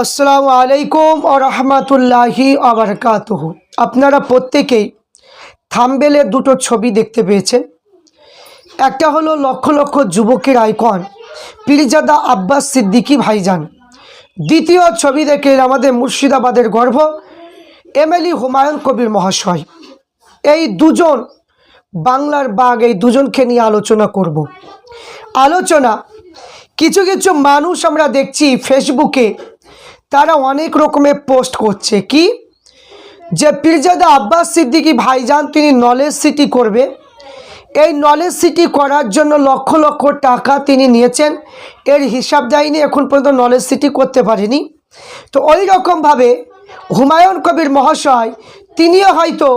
আসসালামু আলাইকুম ওয়া রাহমাতুল্লাহি ওয়া বারাকাতুহু। আপনারা প্রত্যেকেই থাম্বনেলে দুটো ছবি দেখতে পেয়েছেন। একটা হলো লক্ষ লক্ষ যুবকের আইকন পীরজাদা আব্বাস সিদ্দিকী ভাইজান। দ্বিতীয় ছবি দেখে আমাদের মুর্শিদাবাদের গর্ব এমএলএ হুমায়ুন কবির মহাশয়। এই দুজন বাংলার বাঘ, এই দুজনকে নিয়ে আলোচনা করব। আলোচনা কিছু কিছু মানুষ আমরা দেখছি ফেসবুকে, তারা অনেক রকমের পোস্ট করছে কি যে পীরজাদা আব্বাস সিদ্দিকী ভাইজান তিনি নলেজ সিটি করবে। এই নলেজ সিটি করার জন্য লক্ষ লক্ষ টাকা তিনি নিয়েছেন, এর হিসাব দেয়নি, এখন পর্যন্ত নলেজ সিটি করতে পারেনি। তো ওই রকমভাবে হুমায়ুন কবির মহাশয় তিনিও হয়তো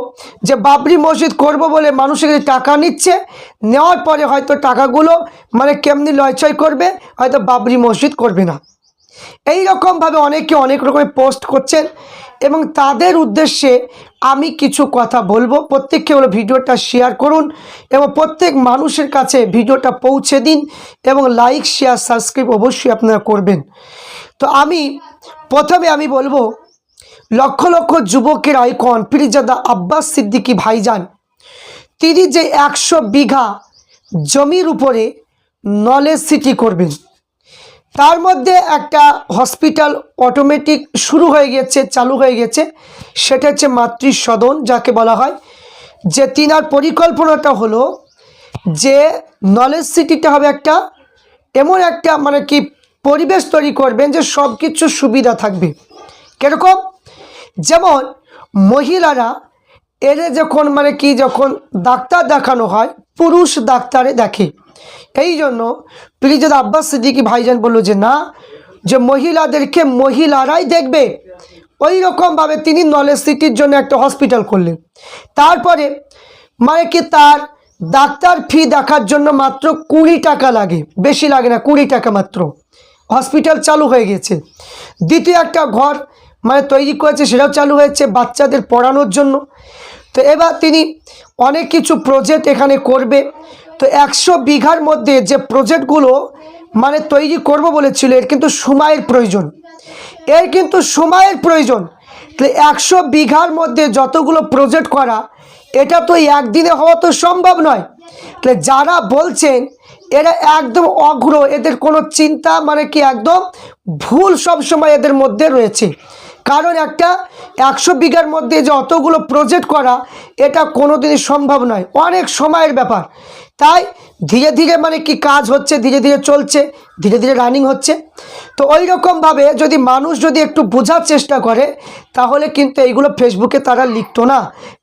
যে বাবরি মসজিদ করব বলে মানুষের টাকা নিচ্ছে, নেওয়ার পরে হয়তো টাকাগুলো কেমনি লয়চয় করবে, হয়তো বাবরি মসজিদ করবে না। এই রকমভাবে অনেকে অনেক রকমের পোস্ট করছেন এবং তাদের উদ্দেশ্যে আমি কিছু কথা বলবো। প্রত্যেককে হলো ভিডিওটা শেয়ার করুন এবং প্রত্যেক মানুষের কাছে ভিডিওটা পৌঁছে দিন এবং লাইক শেয়ার সাবস্ক্রাইব অবশ্যই আপনারা করবেন। তো প্রথমে আমি বলবো, লক্ষ লক্ষ যুবকের আইকন পীরজাদা আব্বাস সিদ্দিকী ভাইজান তিনি যে 100 বিঘা জমির উপরে নলেজ সিটি করবেন, তার মধ্যে একটা হসপিটাল অটোমেটিক শুরু হয়ে গেছে, চালু হয়ে গেছে, সেটা হচ্ছে মাতৃসদন যাকে বলা হয়। যে তিনার পরিকল্পনাটা হলো যে নলেজ সিটিটা হবে একটা এমন একটা পরিবেশ তৈরি করবেন যে সব কিছু সুবিধা থাকবে। কীরকম? যেমন মহিলারা এরে যখন যখন ডাক্তার দেখানো হয়, পুরুষ ডাক্তারে দেখে। এই জন্য পীরজাদা আব্বাস সিদ্দিকী ভাইজান বলল যে না, যে মহিলাদেরকে মহিলারাই দেখবে। ওই রকমভাবে তিনি নলেজ সিটির জন্য একটা হসপিটাল করলেন। তারপরে তার ডাক্তার ফি দেখার জন্য মাত্র 20 টাকা লাগে, বেশি লাগে না, 20 টাকা মাত্র। হসপিটাল চালু হয়ে গেছে। দ্বিতীয় একটা ঘর তৈরি করেছে, সেটাও চালু হয়েছে বাচ্চাদের পড়ানোর জন্য। তো এবার তিনি অনেক কিছু প্রজেক্ট এখানে করবে। তো 100 বিঘার মধ্যে যে প্রজেক্টগুলো তৈরি করব বলেছিল, এর কিন্তু সময়ের প্রয়োজন, তো 100 বিঘার মধ্যে যতগুলো প্রজেক্ট করা, এটা তো একদিনে হওয়া তো সম্ভব নয়। তাহলে যারা বলছেন এরা একদম অগ্র, এদের কোনো চিন্তা একদম ভুল সব সময় এদের মধ্যে রয়েছে। কারণ একটা 100 বিঘার মধ্যে যে অতগুলো প্রজেক্ট করা, এটা কোনোদিনই সম্ভব নয়, অনেক সময়ের ব্যাপার। তাই ধীরে ধীরে কাজ হচ্ছে, ধীরে ধীরে চলছে, ধীরে ধীরে রানিং হচ্ছে। তো ওই রকমভাবে যদি মানুষ যদি একটু বোঝার চেষ্টা করে, তাহলে কিন্তু এইগুলো ফেসবুকে তারা লিখতো না।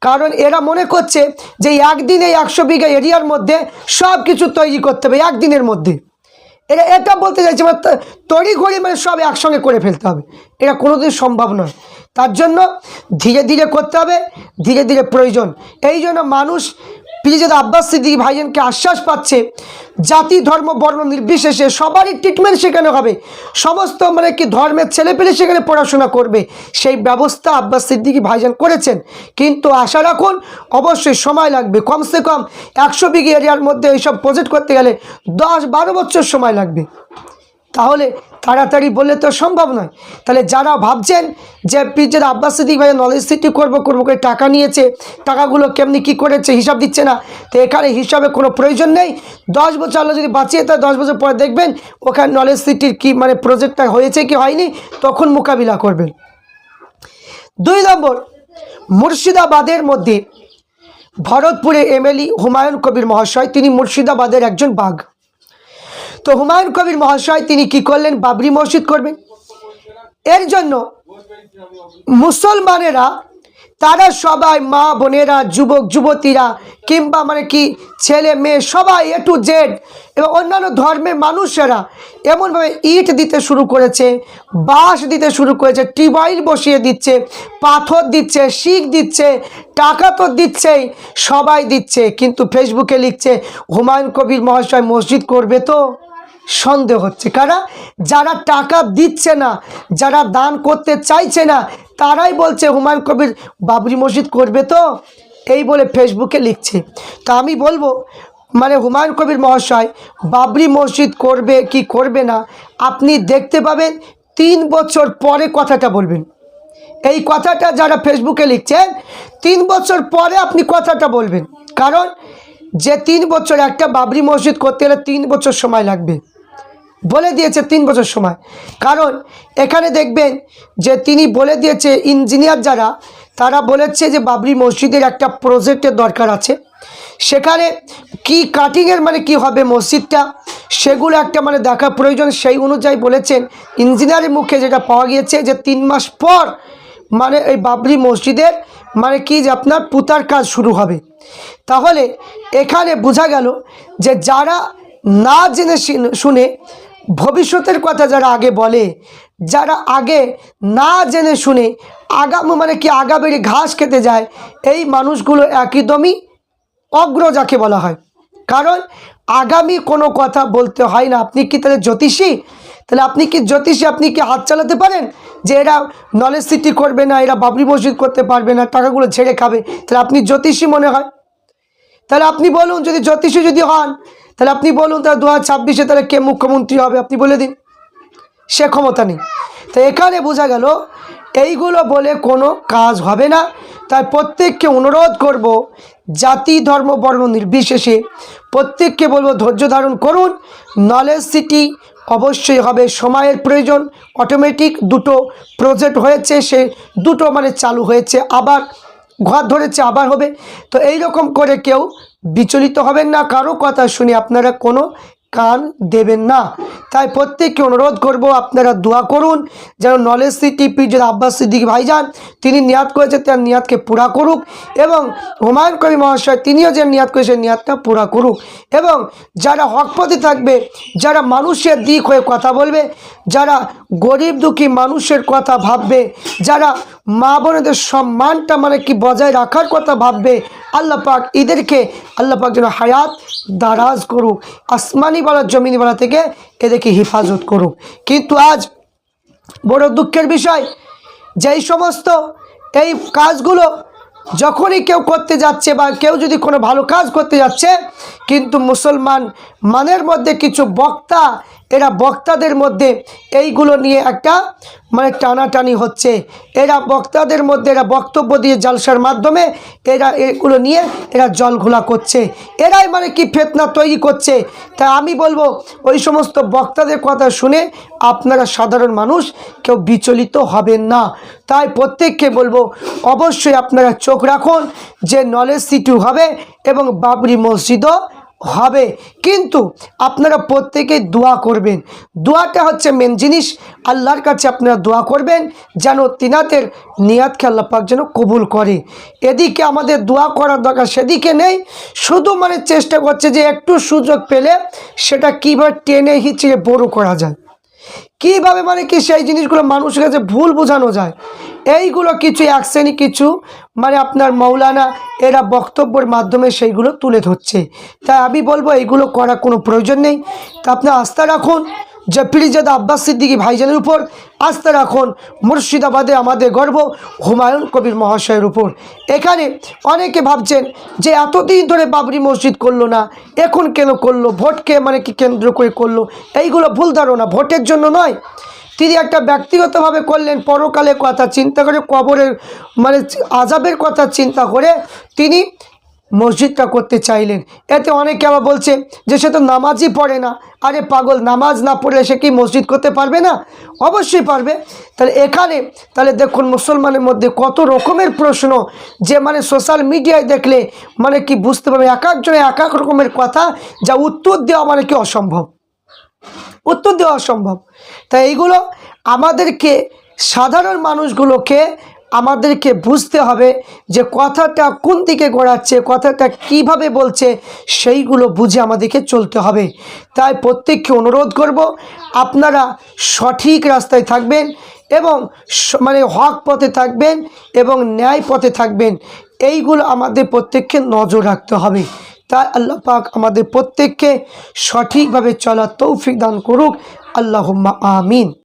কারণ এরা মনে করছে যে একদিন এই 100 বিঘা এরিয়ার মধ্যে সব কিছু তৈরি করতে হবে একদিনের মধ্যে। এটা বলতে চাইছে তড়িঘড়ি সব একসঙ্গে করে ফেলতে হবে, এটা কোনোদিন সম্ভব নয়। তার জন্য ধীরে ধীরে করতে হবে, ধীরে ধীরে প্রয়োজন। এই জন্য মানুষ পীরজাদা আব্বাস সিদ্দিকী ভাইজানকে আশ্বাস পাচ্ছে, জাতি ধর্ম বর্ণ নির্বিশেষে সবারই ট্রিটমেন্ট সেখানে হবে, সমস্ত ধর্মের ছেলেপেলে সেখানে পড়াশোনা করবে, সেই ব্যবস্থা আব্বাস সিদ্দিকী ভাইজান করেছেন। কিন্তু আশা রাখুন অবশ্যই সময় লাগবে, কমসে কম 100 বিঘা এরিয়ার মধ্যে এইসব প্রজেক্ট করতে গেলে 10-12 বছর সময় লাগবে। তাহলে তাড়াতাড়ি বললে তো সম্ভব নয়। তাহলে যারা ভাবছেন যে পীরজাদা আব্বাস সিদ্দিকী ভাই নলেজ সিটি করবো করে টাকা নিয়েছে, টাকাগুলো কেমনি কি করেছে হিসাব দিচ্ছে না, তো এখানে হিসাবে কোনো প্রয়োজন নেই। 10 বছর আল্লাহ যদি বাঁচিয়ে তাই 10 বছর পরে দেখবেন ওখানে নলেজ সিটির কি প্রজেক্টটা হয়েছে কি হয়নি, তখন মোকাবিলা করবেন। 2 নম্বর, মুর্শিদাবাদের মধ্যে ভরতপুরে এমএলএ হুমায়ুন কবির মহাশয়, তিনি মুর্শিদাবাদের একজন বাঘ। তো হুমায়ুন কবির মহাশয় তিনি কি করলেন, বাবরি মসজিদ করবেন। এর জন্য মুসলমানেরা তারা সবাই, মা বোনেরা, যুবক যুবতীরা কিংবা ছেলে মেয়ে সবাই A to Z এবং অন্যান্য ধর্মের মানুষেরা এমনভাবে ইট দিতে শুরু করেছে, বাঁশ দিতে শুরু করেছে, টিউবওয়েল বসিয়ে দিচ্ছে, পাথর দিচ্ছে, শিক দিচ্ছে, টাকা তো দিচ্ছেই, সবাই দিচ্ছে। কিন্তু ফেসবুকে লিখছে হুমায়ুন কবির মহাশয় মসজিদ করবে। তো সন্দেহ হচ্ছে কারা, যারা টাকা দিচ্ছে না, যারা দান করতে চাইছে না, তারাই বলছে হুমায়ুন কবির বাবরি মসজিদ করবে। তো এই বলে ফেসবুকে লিখছে। তা আমি বলবো হুমায়ুন কবির মহাশয় বাবরি মসজিদ করবে কি করবে না, আপনি দেখতে পাবেন 3 বছর পরে কথাটা বলবেন। এই কথাটা যারা ফেসবুকে লিখছেন 3 বছর পরে আপনি কথাটা বলবেন, কারণ যে 3 বছর একটা বাবরি মসজিদ করতে গেলে 3 বছর সময় লাগবে, বলে দিয়েছে 3 বছর সময়। কারণ এখানে দেখবেন যে তিনি বলে দিয়েছে, ইঞ্জিনিয়ার যারা তারা বলেছে যে বাবরি মসজিদের একটা প্রজেক্টের দরকার আছে, সেখানে কি কাটিংয়ের মানে কি হবে মসজিদটা, সেগুলো একটা মানে দেখা প্রয়োজন। সেই অনুযায়ী বলেছেন ইঞ্জিনিয়ারের মুখে যেটা পাওয়া গিয়েছে যে 3 মাস পর মানে এই বাবরি মসজিদের মানে কি যে আপনার পুতার কাজ শুরু হবে। তাহলে এখানে বোঝা গেল যে যারা না জেনে শুনে ভবিষ্যতের কথা যারা আগে বলে, যারা আগে না জেনে শুনে মানে কি আগাবেড়ি ঘাস খেতে যায়, এই মানুষগুলো একদমই অগ্র যাকে বলা হয়। কারণ আগামী কোনো কথা বলতে হয় না। আপনি কি তাহলে জ্যোতিষী? তাহলে আপনি কি জ্যোতিষী? আপনি কি হাত চালাতে পারেন যে এরা নলেজ সিটি করবে না, এরা বাবরি মসজিদ করতে পারবে না, টাকাগুলো ঝেড়ে খাবে? তাহলে আপনি জ্যোতিষী মনে হয়? তাহলে আপনি বলুন, যদি জ্যোতিষী যদি হন তাহলে আপনি বলুন তাহলে 2026-এ তাহলে কে মুখ্যমন্ত্রী হবে আপনি বলে দিন। সে ক্ষমতা নেই। তো এখানে বোঝা গেল এইগুলো বলে কোনো কাজ হবে না। তাই প্রত্যেককে অনুরোধ করব, জাতি ধর্ম বর্ণ নির্বিশেষে প্রত্যেককে বলবো ধৈর্য ধারণ করুন। নলেজ সিটি অবশ্যই হবে, সময়ের প্রয়োজন। অটোমেটিক 2টো প্রজেক্ট হয়েছে, সে 2টো মানে চালু হয়েছে, আবার ঘর ধরেছে, আবার হবে। তো এই রকম করে কেউ বিচলিত হবেন না, কারো কথা শুনে আপনারা কোনো কান দেবেন না। তাই প্রত্যেককে অনুরোধ করব আপনারা দোয়া করুন যেন নলেজ সিটি পীর আব্বাস সিদ্দিকী ভাইজান তিনি নিয়াত করেছে তার নিয়াতকে পুরা করুক, এবং হুমায়ুন কবির মহাশয় তিনিও যে নিয়াত করেছে নিয়াতটা পুরা করুক। এবং যারা হক পথে থাকবে, যারা মানুষের দিক হয়ে কথা বলবে, যারা গরিব দুঃখী মানুষের কথা ভাববে, যারা মা বোনেদের সম্মানটা মানে কি বজায় রাখার কথা ভাববে, আল্লাহ পাক এদেরকে আল্লাহ পাক যেন হায়াত দারাজ করুক, আসমানি বালা জমিনি বালা থেকে এদেরকে হেফাজত করুক। কিন্তু আজ বড় দুঃখের বিষয়, যেই সমস্ত এই কাজগুলো যখনই কেউ করতে যাচ্ছে বা কেউ যদি কোনো ভালো কাজ করতে যাচ্ছে, কিন্তু মুসলমান মানের মধ্যে কিছু বক্তা, এরা বক্তাদের মধ্যে এইগুলো নিয়ে একটা মানে টানাটানি হচ্ছে। এরা বক্তাদের মধ্যে এরা বক্তব্য দিয়ে জালসার মাধ্যমে এরা এগুলো নিয়ে এরা জল ঘোলা করছে, এরাই মানে কি ফিতনা তৈরি করছে। তাই আমি বলবো ওই সমস্ত বক্তাদের কথা শুনে আপনারা সাধারণ মানুষ কেউ বিচলিত হবেন না। তাই প্রত্যেককে বলবো অবশ্যই আপনারা চোখ রাখুন যে নলেজ সিটি হবে এবং বাবরি মসজিদও হবে, কিন্তু আপনারা প্রত্যেকেই দোয়া করবেন। দোয়াটা হচ্ছে মেন জিনিস। আল্লাহর কাছে আপনারা দোয়া করবেন যেন তিনাদের নিয়াতকে আল্লাহ পাক যেন কবুল করে। এদিকে আমাদের দোয়া করার দরকার, সেদিকে নেই। শুধু মানে চেষ্টা করছে যে একটু সুযোগ পেলে সেটা কীভাবে টেনে হিঁচড়ে বড় করা যায়, কীভাবে মানে কি সেই জিনিসগুলো মানুষের কাছে ভুল বোঝানো যায়, এইগুলো কিছু এক শ্রেণী কিছু মানে আপনার মৌলানা এরা বক্তব্যের মাধ্যমে সেইগুলো তুলে ধরছে। তাই আমি বলবো এইগুলো করার কোনো প্রয়োজন নেই। তা আপনি আস্থা রাখুন যে পীরজাদা আব্বাস সিদ্দিকী ভাইজানের উপর, আস্থা রাখুন মুর্শিদাবাদে আমাদের গর্ব হুমায়ুন কবির মহাশয়ের উপর। এখানে অনেকে ভাবছেন যে এতদিন ধরে বাবরি মসজিদ করলো না, এখন কেন করলো, ভোটকে মানে কি কেন্দ্র করে করলো, এইগুলো ভুল ধারণা। ভোটের জন্য নয়, তিনি একটা ব্যক্তিগতভাবে করলেন, পরকালের কথা চিন্তা করে, কবরের মানে আযাবের কথা চিন্তা করে তিনি মসজিদটা করতে চাইলেন। এতে অনেকে আবার বলছে যে সে তো নামাজই পড়ে না। আরে পাগল, নামাজ না পড়লে সে কি মসজিদ করতে পারবে না? অবশ্যই পারবে। তাহলে এখানে তাহলে দেখুন মুসলমানের মধ্যে কত রকমের প্রশ্ন, যে মানে সোশ্যাল মিডিয়ায় দেখলে মানে কি বুঝতে পারবে, এক একজনে এক এক রকমের কথা, যা উত্তর দেওয়া মানে কি অসম্ভব, উত্তর দেওয়া অসম্ভব। তাই এইগুলো আমাদেরকে সাধারণ মানুষগুলোকে আমাদেরকে বুঝতে হবে যে কথাটা কোন দিকে গড়াচ্ছে, কথাটা কিভাবে বলছে, সেইগুলো বুঝে আমাদেরকে চলতে হবে। তাই প্রত্যেককে অনুরোধ করব আপনারা সঠিক রাস্তায় থাকবেন এবং মানে হক পথে থাকবেন এবং ন্যায় পথে থাকবেন, এইগুলো আমাদের প্রত্যেককে নজর রাখতে হবে। তাই আল্লাহ পাক আমাদের প্রত্যেককে সঠিকভাবে চলার তৌফিক দান করুক। আল্লাহুম্মা আমিন।